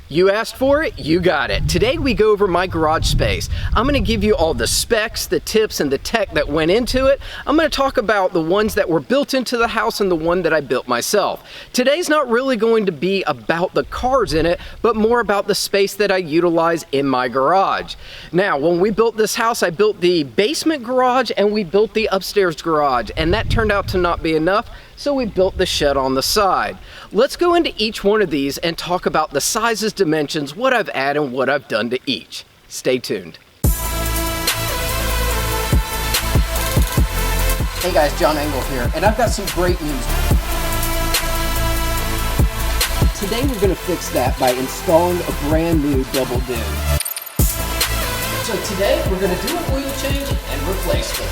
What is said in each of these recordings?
You asked for it, you got it. Today we go over my garage space. I'm gonna give you all the specs, the tips, and the tech that went into it. I'm gonna talk about the ones that were built into the house and the one that I built myself. Today's not really going to be about the cars in it, but more about the space that I utilize in my garage. Now, when we built this house, I built the basement garage and we built the upstairs garage, and that turned out to not be enough. So we built the shed on the side. Let's go into each one of these and talk about the sizes, dimensions, what I've added, and what I've done to each. Stay tuned. Hey guys, John Engel here, and I've got some great news. Today we're gonna fix that by installing a brand new double din. So today we're gonna do an oil change and replace those.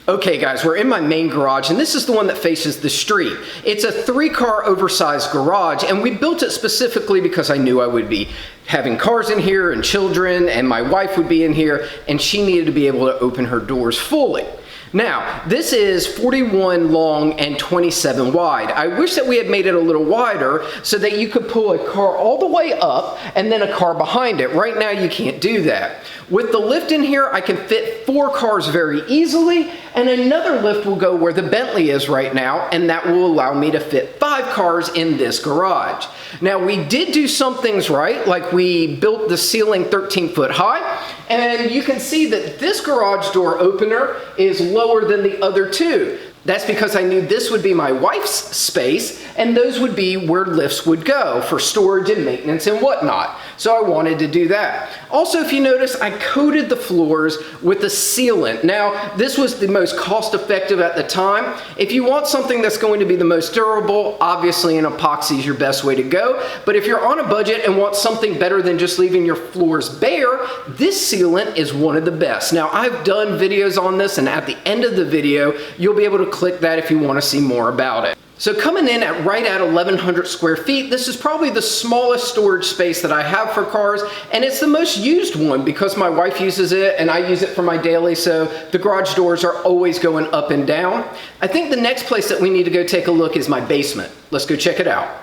Okay guys, we're in my main garage, and this is the one that faces the street. It's a 3-car oversized garage, and we built it specifically because I knew I would be having cars in here and children, and my wife would be in here, and she needed to be able to open her doors fully. Now, this is 41 long and 27 wide. I wish that we had made it a little wider so that you could pull a car all the way up and then a car behind it. Right now, you can't do that. With the lift in here, I can fit 4 cars very easily, and another lift will go where the Bentley is right now, and that will allow me to fit 5 cars in this garage. Now, we did do some things right, like we built the ceiling 13 foot high, and you can see that this garage door opener is lower than the other 2. That's because I knew this would be my wife's space, and those would be where lifts would go for storage and maintenance and whatnot. So I wanted to do that. Also, if you notice, I coated the floors with a sealant. Now, this was the most cost-effective at the time. If you want something that's going to be the most durable, obviously an epoxy is your best way to go. But if you're on a budget and want something better than just leaving your floors bare, this sealant is one of the best. Now, I've done videos on this, and at the end of the video, you'll be able to click that if you want to see more about it. So coming in at right at 1,100 square feet, this is probably the smallest storage space that I have for cars, and it's the most used one because my wife uses it and I use it for my daily, so the garage doors are always going up and down. I think the next place that we need to go take a look is my basement. Let's go check it out.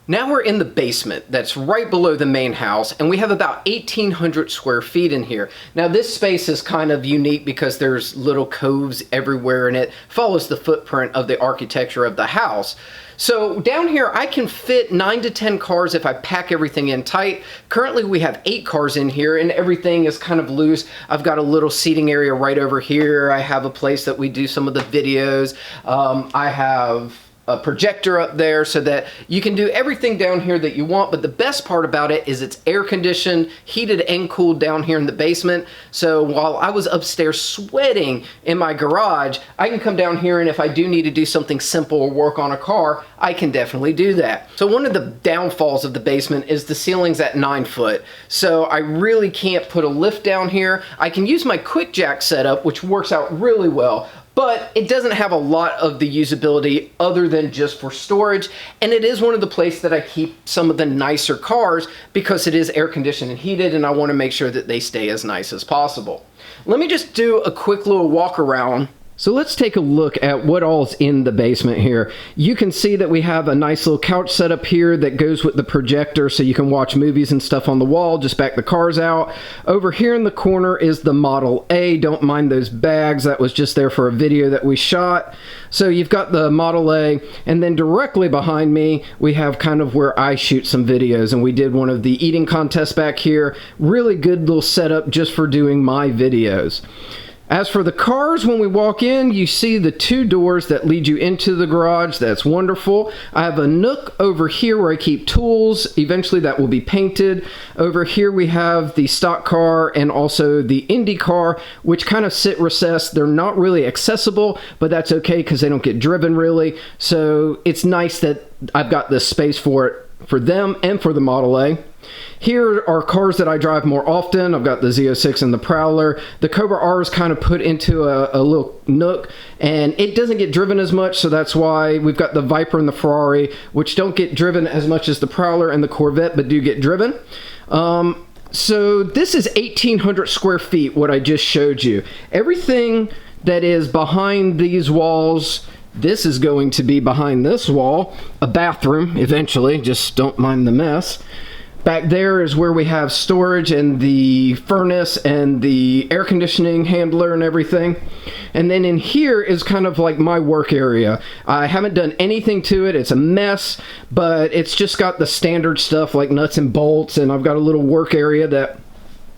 Now we're in the basement that's right below the main house, and we have about 1,800 square feet in here. Now this space is kind of unique because there's little coves everywhere, and it follows the footprint of the architecture of the house. So down here I can fit 9 to 10 cars if I pack everything in tight. Currently we have 8 cars in here and everything is kind of loose. I've got a little seating area right over here. I have a place that we do some of the videos. I have a projector up there so that you can do everything down here that you want, but the best part about it is it's air conditioned, heated and cooled down here in the basement. So while I was upstairs sweating in my garage, I can come down here, and if I do need to do something simple or work on a car, I can definitely do that. So one of the downfalls of the basement is the ceiling's at 9 foot. So I really can't put a lift down here. I can use my quick jack setup, which works out really well, but it doesn't have a lot of the usability other than just for storage, and it is one of the places that I keep some of the nicer cars because it is air conditioned and heated, and I want to make sure that they stay as nice as possible. Let me just do a quick little walk around. So let's take a look at what all's in the basement here. You can see that we have a nice little couch set up here that goes with the projector so you can watch movies and stuff on the wall, just back the cars out. Over here in the corner is the Model A. Don't mind those bags, that was just there for a video that we shot. So you've got the Model A, and then directly behind me we have kind of where I shoot some videos, and we did one of the eating contests back here. Really good little setup just for doing my videos. As for the cars, when we walk in, you see the 2 doors that lead you into the garage. That's wonderful. I have a nook over here where I keep tools. Eventually that will be painted. Over here we have the stock car and also the Indy car, which kind of sit recessed. They're not really accessible, but that's okay because they don't get driven really. So it's nice that I've got this space for it, for them and for the Model A. Here are cars that I drive more often. I've got the Z06 and the Prowler. The Cobra R is kind of put into a little nook, and it doesn't get driven as much, so that's why we've got the Viper and the Ferrari, which don't get driven as much as the Prowler and the Corvette, but do get driven. So this is 1,800 square feet, what I just showed you. Everything that is behind these walls This is going to be behind this wall, a bathroom eventually, just don't mind the mess. Back there is where we have storage and the furnace and the air conditioning handler and everything. And then in here is kind of like my work area. I haven't done anything to it. It's a mess, but it's just got the standard stuff like nuts and bolts, and I've got a little work area that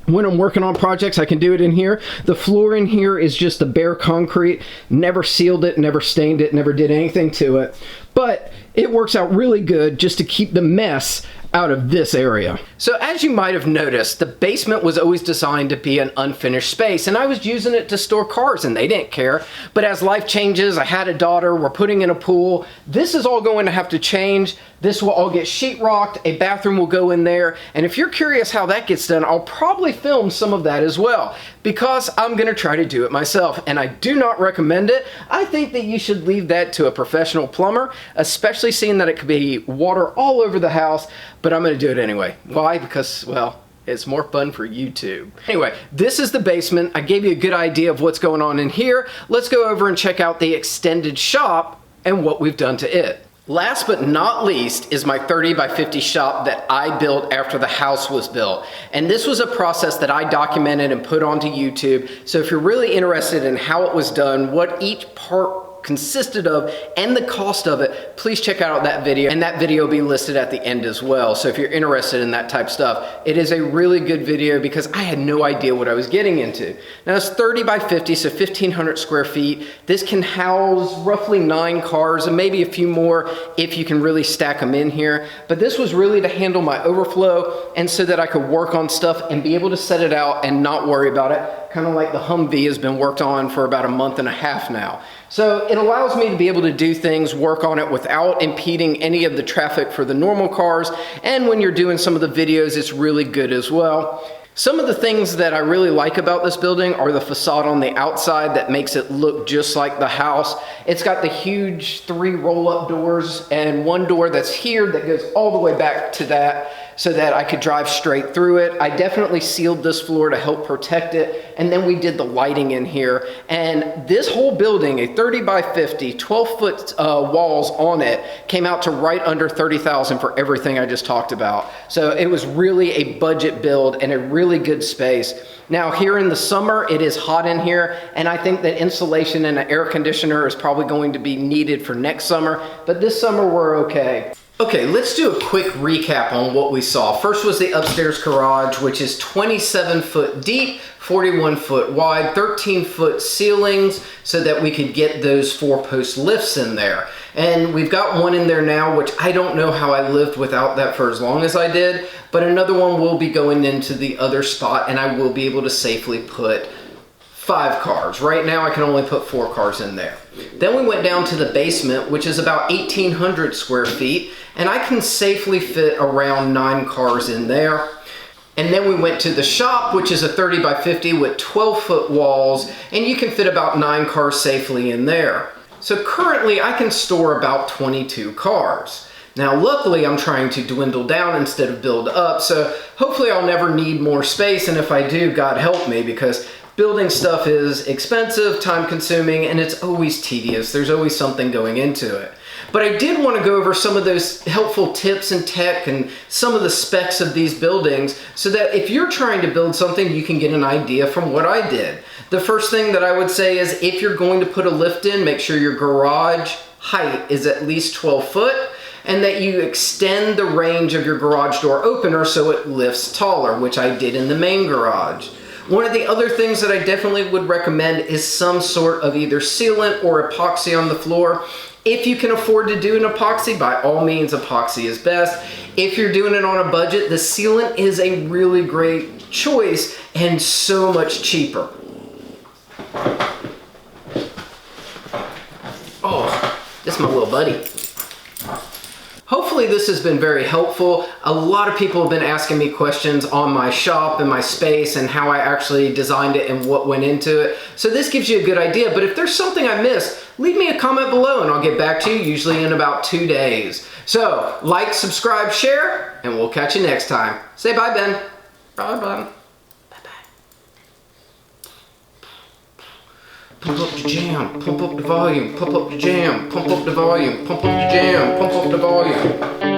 when I'm working on projects, I can do it in here. The floor in here is just the bare concrete. Never sealed it, never stained it, never did anything to it. But it works out really good just to keep the mess out of this area. So as you might have noticed, the basement was always designed to be an unfinished space, and I was using it to store cars and they didn't care. But as life changes, I had a daughter, we're putting in a pool. This is all going to have to change. This will all get sheetrocked, a bathroom will go in there, and if you're curious how that gets done, I'll probably film some of that as well, because I'm gonna try to do it myself, and I do not recommend it. I think that you should leave that to a professional plumber, especially seeing that it could be water all over the house, but I'm gonna do it anyway. Why? Because, well, it's more fun for YouTube. Anyway, this is the basement. I gave you a good idea of what's going on in here. Let's go over and check out the extended shop and what we've done to it. Last but not least is my 30 by 50 shop that I built after the house was built. And this was a process that I documented and put onto YouTube. So if you're really interested in how it was done, what each part consisted of, and the cost of it, please check out that video, and that video will be listed at the end as well. So if you're interested in that type of stuff, it is a really good video because I had no idea what I was getting into. Now it's 30 by 50, so 1,500 square feet. This can house roughly 9 cars and maybe a few more if you can really stack them in here. But this was really to handle my overflow and so that I could work on stuff and be able to set it out and not worry about it. Kind of like the Humvee has been worked on for about a month and a half now. So it allows me to be able to do things, work on it without impeding any of the traffic for the normal cars. And when you're doing some of the videos, it's really good as well. Some of the things that I really like about this building are the facade on the outside that makes it look just like the house. It's got the huge 3 roll-up doors and 1 door that's here that goes all the way back to that so that I could drive straight through it. I definitely sealed this floor to help protect it, and then we did the lighting in here. And this whole building, a 30 by 50, 12-foot walls on it, came out to right under $30,000 for everything I just talked about. So it was really a budget build and a really good space. Now here in the summer, it is hot in here, and I think that insulation and an air conditioner is probably going to be needed for next summer, but this summer we're okay. Okay, let's do a quick recap on what we saw. First was the upstairs garage, which is 27 foot deep, 41 foot wide, 13 foot ceilings so that we could get those 4-post lifts in there. And we've got one in there now, which I don't know how I lived without that for as long as I did, but another one will be going into the other spot, and I will be able to safely put 5 cars. Right now I can only put 4 cars in there. Then we went down to the basement, which is about 1,800 square feet, and I can safely fit around 9 cars in there. And then we went to the shop, which is a 30 by 50 with 12-foot walls, and you can fit about 9 cars safely in there. So currently I can store about 22 cars. Now luckily I'm trying to dwindle down instead of build up, so hopefully I'll never need more space, and if I do, God help me, because building stuff is expensive, time consuming, and it's always tedious. There's always something going into it. But I did want to go over some of those helpful tips and tech and some of the specs of these buildings so that if you're trying to build something, you can get an idea from what I did. The first thing that I would say is if you're going to put a lift in, make sure your garage height is at least 12 foot and that you extend the range of your garage door opener so it lifts taller, which I did in the main garage. One of the other things that I definitely would recommend is some sort of either sealant or epoxy on the floor. If you can afford to do an epoxy, by all means, epoxy is best. If you're doing it on a budget, the sealant is a really great choice and so much cheaper. Oh, this is my little buddy. Hopefully this has been very helpful. A lot of people have been asking me questions on my shop and my space and how I actually designed it and what went into it. So this gives you a good idea, but if there's something I missed, leave me a comment below and I'll get back to you, usually in about 2 days. So like, subscribe, share, and we'll catch you next time. Say bye, Ben. Bye, bye. Pump up the jam, pump up the volume, pump up the jam, pump up the volume, pump up the jam, pump up the volume.